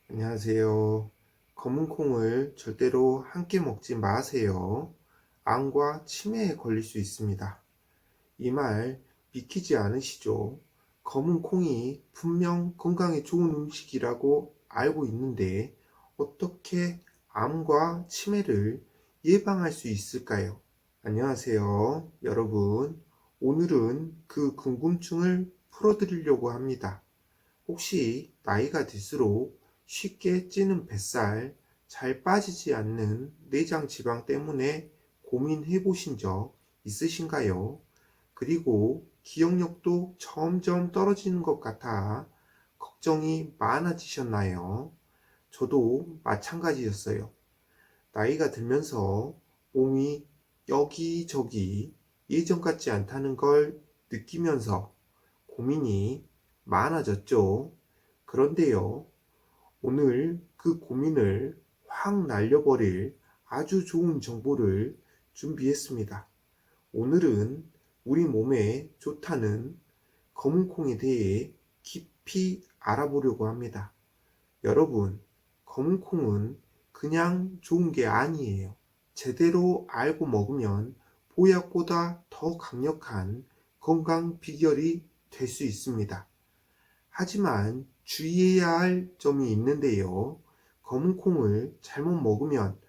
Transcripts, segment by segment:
안녕하세요. 검은 콩을 절대로 함께 먹지 마세요. 암과 치매에 걸릴 수 있습니다. 이 말 믿기지 않으시죠? 검은 콩이 분명 건강에 좋은 음식이라고 알고 있는데 어떻게 암과 치매를 예방할 수 있을까요? 안녕하세요, 여러분. 오늘은 그 궁금증을 풀어드리려고 합니다. 혹시 나이가 들수록 쉽게 찌는 뱃살, 잘 빠지지 않는 내장 지방 때문에 고민해 보신 적 있으신가요? 그리고 기억력도 점점 떨어지는 것 같아 걱정이 많아지셨나요? 저도 마찬가지였어요. 나이가 들면서 몸이 여기저기 예전 같지 않다는 걸 느끼면서 고민이 많아졌죠. 그런데요, 오늘 그 고민을 확 날려버릴 아주 좋은 정보를 준비했습니다. 오늘은 우리 몸에 좋다는 검은콩에 대해 깊이 알아보려고 합니다. 여러분, 검은콩은 그냥 좋은 게 아니에요. 제대로 알고 먹으면 보약보다 더 강력한 건강 비결이 될 수 있습니다. 하지만 주의해야 할 점이 있는데요. 검은콩을 잘못 먹으면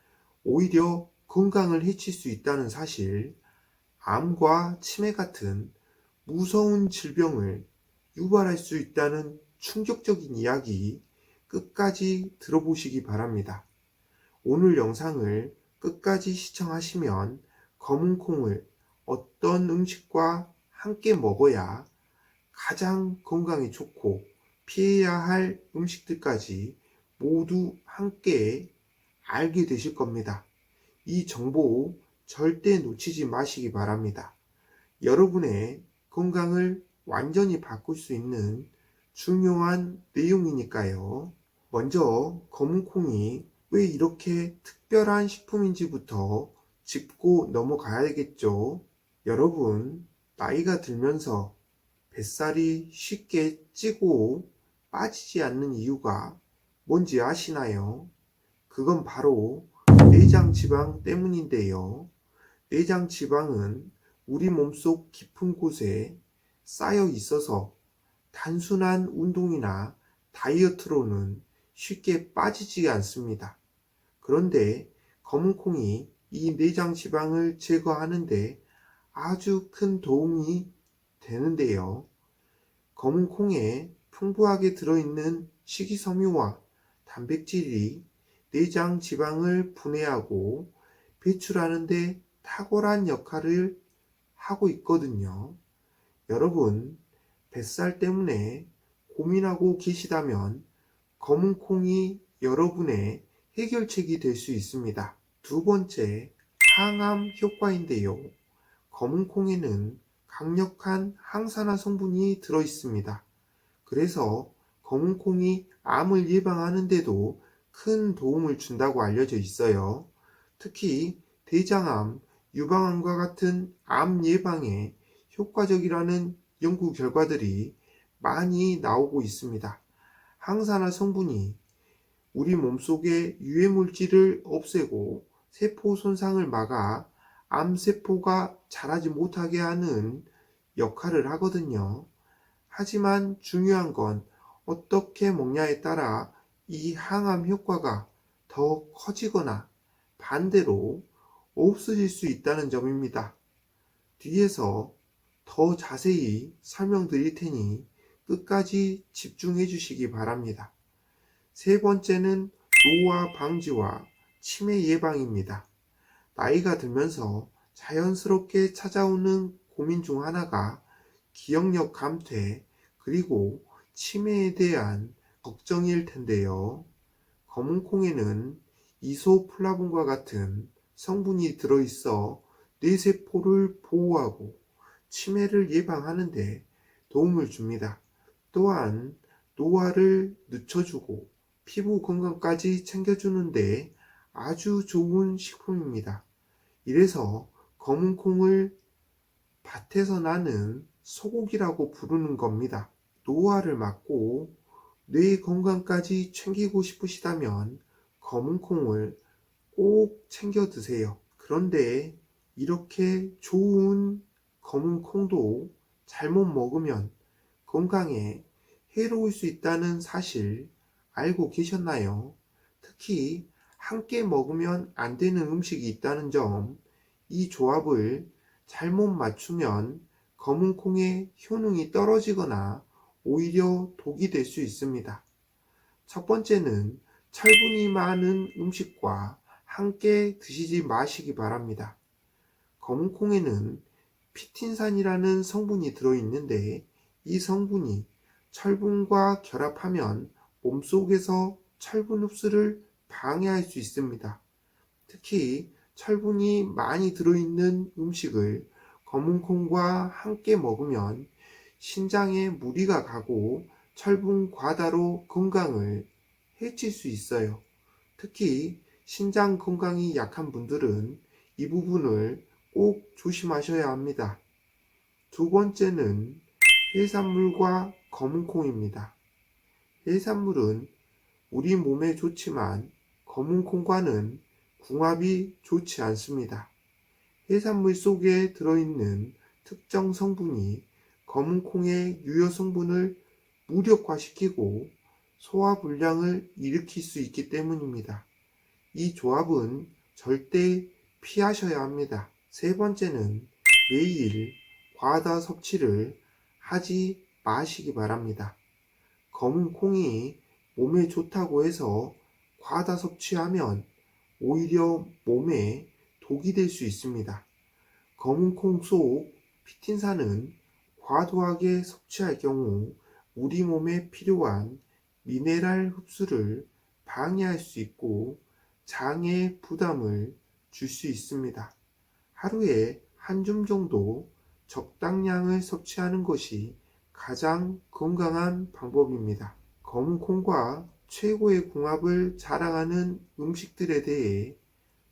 오히려 건강을 해칠 수 있다는 사실, 암과 치매 같은 무서운 질병을 유발할 수 있다는 충격적인 이야기 끝까지 들어보시기 바랍니다. 오늘 영상을 끝까지 시청하시면 검은콩을 어떤 음식과 함께 먹어야 가장 건강에 좋고 피해야 할 음식들까지 모두 함께 알게 되실 겁니다. 이 정보 절대 놓치지 마시기 바랍니다. 여러분의 건강을 완전히 바꿀 수 있는 중요한 내용이니까요. 먼저 검은콩이 왜 이렇게 특별한 식품인지부터 짚고 넘어가야겠죠. 여러분, 나이가 들면서 뱃살이 쉽게 찌고 빠지지 않는 이유가 뭔지 아시나요? 그건 바로 내장 지방 때문인데요. 내장 지방은 우리 몸속 깊은 곳에 쌓여 있어서 단순한 운동이나 다이어트로는 쉽게 빠지지 않습니다. 그런데 검은콩이 이 내장 지방을 제거하는데 아주 큰 도움이 되는데요. 검은 콩에 풍부하게 들어있는 식이섬유와 단백질이 내장 지방을 분해하고 배출하는 데 탁월한 역할을 하고 있거든요. 여러분, 뱃살 때문에 고민하고 계시다면 검은 콩이 여러분의 해결책이 될 수 있습니다. 두 번째, 항암 효과인데요. 검은 콩에는 강력한 항산화 성분이 들어 있습니다. 그래서 검은 콩이 암을 예방하는 데도 큰 도움을 준다고 알려져 있어요. 특히 대장암, 유방암과 같은 암 예방에 효과적이라는 연구 결과들이 많이 나오고 있습니다. 항산화 성분이 우리 몸속의 유해물질을 없애고 세포 손상을 막아 암세포가 자라지 못하게 하는 역할을 하거든요. 하지만 중요한 건 어떻게 먹냐에 따라 이 항암 효과가 더 커지거나 반대로 없어질 수 있다는 점입니다. 뒤에서 더 자세히 설명드릴 테니 끝까지 집중해 주시기 바랍니다. 세 번째는 노화 방지와 치매 예방입니다. 나이가 들면서 자연스럽게 찾아오는 고민 중 하나가 기억력 감퇴 그리고 치매에 대한 걱정일 텐데요. 검은콩에는 이소플라본과 같은 성분이 들어있어 뇌세포를 보호하고 치매를 예방하는 데 도움을 줍니다. 또한 노화를 늦춰주고 피부 건강까지 챙겨주는데 아주 좋은 식품입니다. 이래서 검은콩을 밭에서 나는 소고기라고 부르는 겁니다. 노화를 막고 뇌 건강까지 챙기고 싶으시다면 검은 콩을 꼭 챙겨 드세요. 그런데 이렇게 좋은 검은 콩도 잘못 먹으면 건강에 해로울 수 있다는 사실 알고 계셨나요? 특히 함께 먹으면 안 되는 음식이 있다는 점, 이 조합을 잘못 맞추면 검은 콩의 효능이 떨어지거나 오히려 독이 될 수 있습니다. 첫 번째는 철분이 많은 음식과 함께 드시지 마시기 바랍니다. 검은 콩에는 피틴산이라는 성분이 들어있는데 이 성분이 철분과 결합하면 몸속에서 철분 흡수를 방해할 수 있습니다. 특히 철분이 많이 들어있는 음식을 검은 콩과 함께 먹으면 신장에 무리가 가고 철분 과다로 건강을 해칠 수 있어요. 특히 신장 건강이 약한 분들은 이 부분을 꼭 조심하셔야 합니다. 두 번째는 해산물과 검은 콩입니다. 해산물은 우리 몸에 좋지만 검은 콩과는 궁합이 좋지 않습니다. 해산물 속에 들어있는 특정 성분이 검은 콩의 유효 성분을 무력화시키고 소화불량을 일으킬 수 있기 때문입니다. 이 조합은 절대 피하셔야 합니다. 세 번째는 매일 과다 섭취를 하지 마시기 바랍니다. 검은 콩이 몸에 좋다고 해서 과다 섭취하면 오히려 몸에 독이 될 수 있습니다. 검은 콩 속 피틴산은 과도하게 섭취할 경우 우리 몸에 필요한 미네랄 흡수를 방해할 수 있고 장에 부담을 줄 수 있습니다. 하루에 한 줌 정도 적당량을 섭취하는 것이 가장 건강한 방법입니다. 검은 콩과 최고의 궁합을 자랑하는 음식들에 대해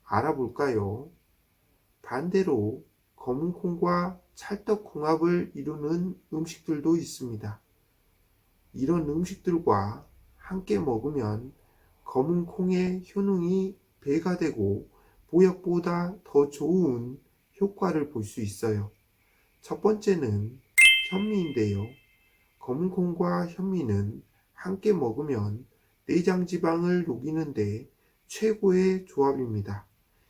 알아볼까요? 반대로 검은 콩과 찰떡궁합을 이루는 음식들도 있습니다. 이런 음식들과 함께 먹으면 검은 콩의 효능이 배가 되고 보약보다 더 좋은 효과를 볼 수 있어요. 첫 번째는 현미인데요. 검은 콩과 현미는 함께 먹으면 내장 지방을 녹이는데 최고의 조합입니다.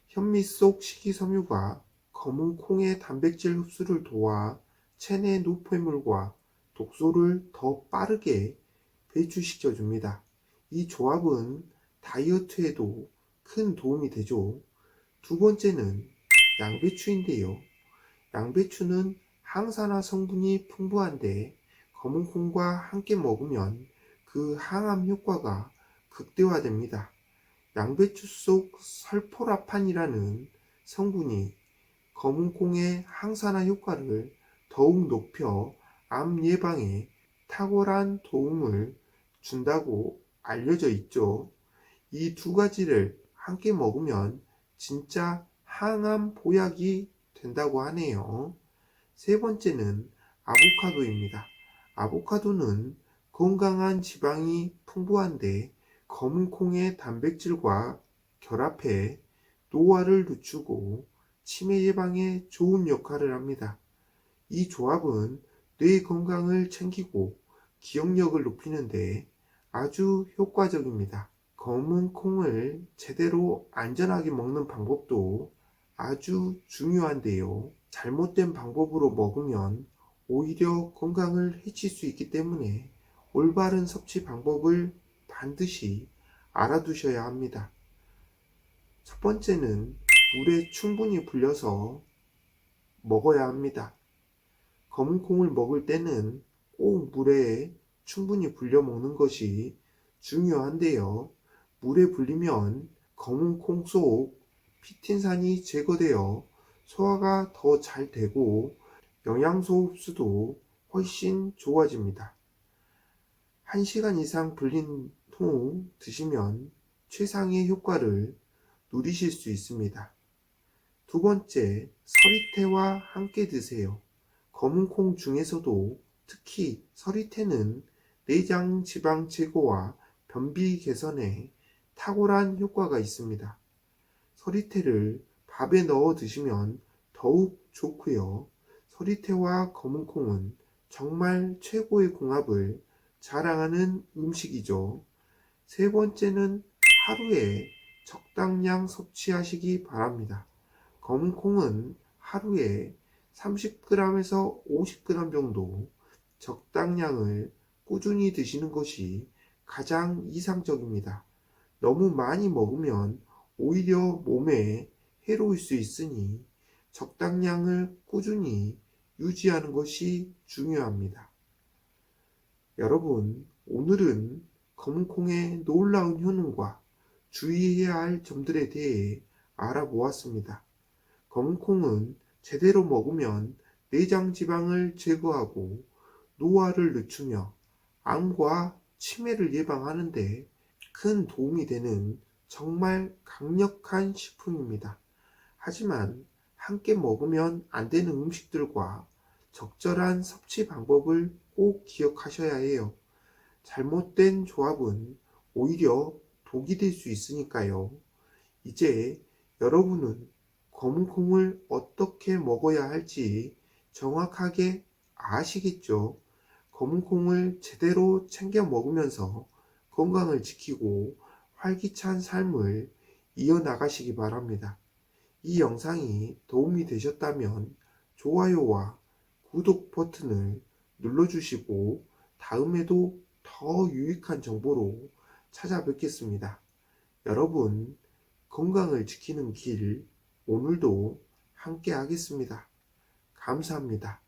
현미 속 식이섬유가 검은 콩의 단백질 흡수를 도와 체내 노폐물과 독소를 더 빠르게 배출시켜 줍니다. 이 조합은 다이어트에도 큰 도움이 되죠. 두 번째는 양배추인데요. 양배추는 항산화 성분이 풍부한데 검은 콩과 함께 먹으면 그 항암 효과가 극대화됩니다. 양배추 속 설포라판이라는 성분이 검은 콩의 항산화 효과를 더욱 높여 암 예방에 탁월한 도움을 준다고 알려져 있죠. 이 두 가지를 함께 먹으면 진짜 항암 보약이 된다고 하네요. 세 번째는 아보카도입니다. 아보카도는 건강한 지방이 풍부한데 검은 콩의 단백질과 결합해 노화를 늦추고 치매 예방에 좋은 역할을 합니다. 이 조합은 뇌 건강을 챙기고 기억력을 높이는데 아주 효과적입니다. 검은 콩을 제대로 안전하게 먹는 방법도 아주 중요한데요. 잘못된 방법으로 먹으면 오히려 건강을 해칠 수 있기 때문에 올바른 섭취 방법을 반드시 알아두셔야 합니다. 첫 번째는 물에 충분히 불려서 먹어야 합니다. 검은 콩을 먹을 때는 꼭 물에 충분히 불려 먹는 것이 중요한데요. 물에 불리면 검은 콩 속 피틴산이 제거되어 소화가 더 잘 되고 영양소 흡수도 훨씬 좋아집니다. 1시간 이상 불린 후 드시면 최상의 효과를 누리실 수 있습니다. 두 번째, 서리태와 함께 드세요. 검은 콩 중에서도 특히 서리태는 내장 지방 제거와 변비 개선에 탁월한 효과가 있습니다. 서리태를 밥에 넣어 드시면 더욱 좋고요. 서리태와 검은콩은 정말 최고의 궁합을 자랑하는 음식이죠. 세 번째는 하루에 적당량 섭취하시기 바랍니다. 검은콩은 하루에 30g에서 50g 정도 적당량을 꾸준히 드시는 것이 가장 이상적입니다. 너무 많이 먹으면 오히려 몸에 해로울 수 있으니 적당량을 꾸준히 유지하는 것이 중요합니다. 여러분, 오늘은 검은콩의 놀라운 효능과 주의해야 할 점들에 대해 알아보았습니다. 검은콩은 제대로 먹으면 내장 지방을 제거하고 노화를 늦추며 암과 치매를 예방하는 데 큰 도움이 되는 정말 강력한 식품입니다. 하지만 함께 먹으면 안 되는 음식들과 적절한 섭취 방법을 꼭 기억하셔야 해요. 잘못된 조합은 오히려 독이 될 수 있으니까요. 이제 여러분은 검은콩을 어떻게 먹어야 할지 정확하게 아시겠죠? 검은콩을 제대로 챙겨 먹으면서 건강을 지키고 활기찬 삶을 이어나가시기 바랍니다. 이 영상이 도움이 되셨다면 좋아요와 구독 버튼을 눌러주시고 다음에도 더 유익한 정보로 찾아뵙겠습니다. 여러분, 건강을 지키는 길 오늘도 함께 하겠습니다. 감사합니다.